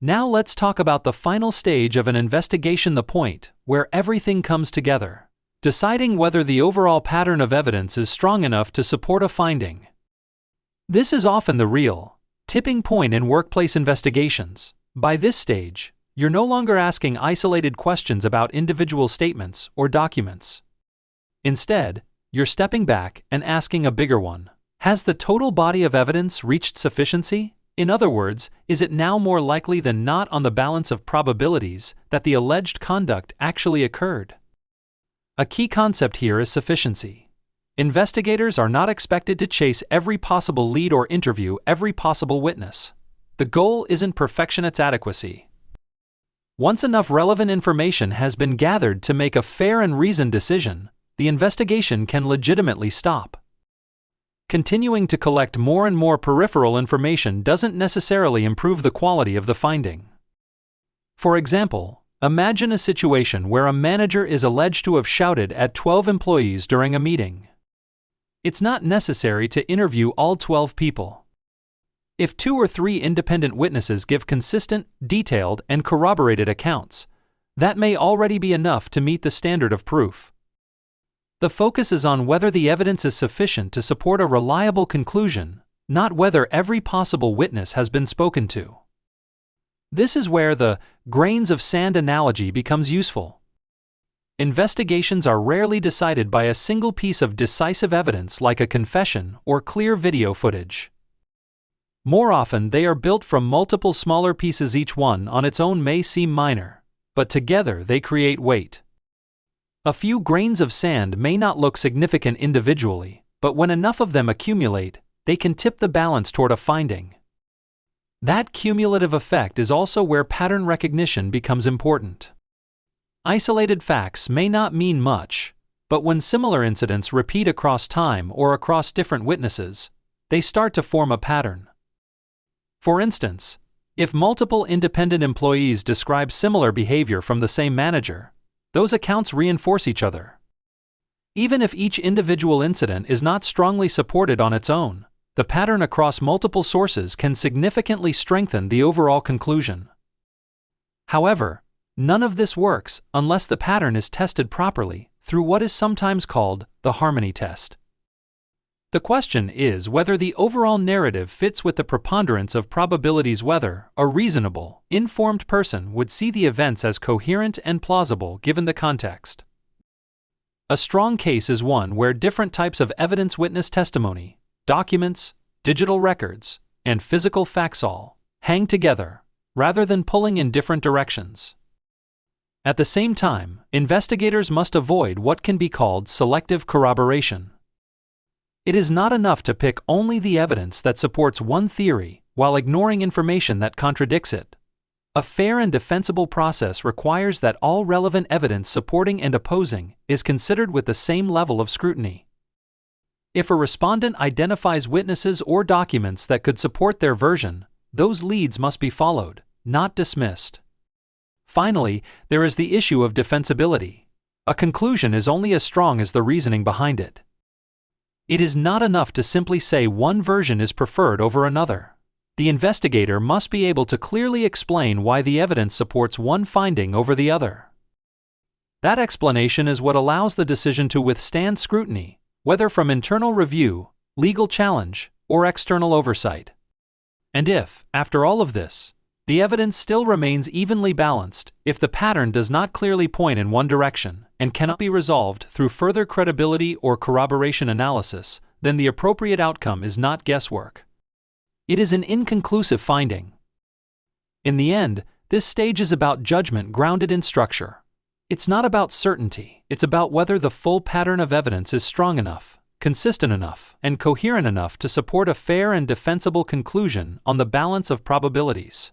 Now let's talk about the final stage of an investigation, the point where everything comes together, deciding whether the overall pattern of evidence is strong enough to support a finding. This is often the real tipping point in workplace investigations. By this stage, you're no longer asking isolated questions about individual statements or documents. Instead, you're stepping back and asking a bigger one. Has the total body of evidence reached sufficiency? In other words, is it now more likely than not on the balance of probabilities that the alleged conduct actually occurred? A key concept here is sufficiency. Investigators are not expected to chase every possible lead or interview every possible witness. The goal isn't perfection, it's adequacy. Once enough relevant information has been gathered to make a fair and reasoned decision, the investigation can legitimately stop. Continuing to collect more and more peripheral information doesn't necessarily improve the quality of the finding. For example, imagine a situation where a manager is alleged to have shouted at 12 employees during a meeting. It's not necessary to interview all 12 people. If 2 or 3 independent witnesses give consistent, detailed, and corroborated accounts, that may already be enough to meet the standard of proof. The focus is on whether the evidence is sufficient to support a reliable conclusion, not whether every possible witness has been spoken to. This is where the grains of sand analogy becomes useful. Investigations are rarely decided by a single piece of decisive evidence like a confession or clear video footage. More often, they are built from multiple smaller pieces. Each one on its own may seem minor, but together they create weight. A few grains of sand may not look significant individually, but when enough of them accumulate, they can tip the balance toward a finding. That cumulative effect is also where pattern recognition becomes important. Isolated facts may not mean much, but when similar incidents repeat across time or across different witnesses, they start to form a pattern. For instance, if multiple independent employees describe similar behavior from the same manager, those accounts reinforce each other. Even if each individual incident is not strongly supported on its own, the pattern across multiple sources can significantly strengthen the overall conclusion. However, none of this works unless the pattern is tested properly through what is sometimes called the harmony test. The question is whether the overall narrative fits with the preponderance of probabilities, whether a reasonable, informed person would see the events as coherent and plausible given the context. A strong case is one where different types of evidence, witness testimony, documents, digital records, and physical facts all hang together, rather than pulling in different directions. At the same time, investigators must avoid what can be called selective corroboration. It is not enough to pick only the evidence that supports one theory while ignoring information that contradicts it. A fair and defensible process requires that all relevant evidence supporting and opposing is considered with the same level of scrutiny. If a respondent identifies witnesses or documents that could support their version, those leads must be followed, not dismissed. Finally, there is the issue of defensibility. A conclusion is only as strong as the reasoning behind it. It is not enough to simply say one version is preferred over another. The investigator must be able to clearly explain why the evidence supports one finding over the other. That explanation is what allows the decision to withstand scrutiny, whether from internal review, legal challenge, or external oversight. And if, after all of this, the evidence still remains evenly balanced, if the pattern does not clearly point in one direction and cannot be resolved through further credibility or corroboration analysis, then the appropriate outcome is not guesswork. It is an inconclusive finding. In the end, this stage is about judgment grounded in structure. It's not about certainty, it's about whether the full pattern of evidence is strong enough, consistent enough, and coherent enough to support a fair and defensible conclusion on the balance of probabilities.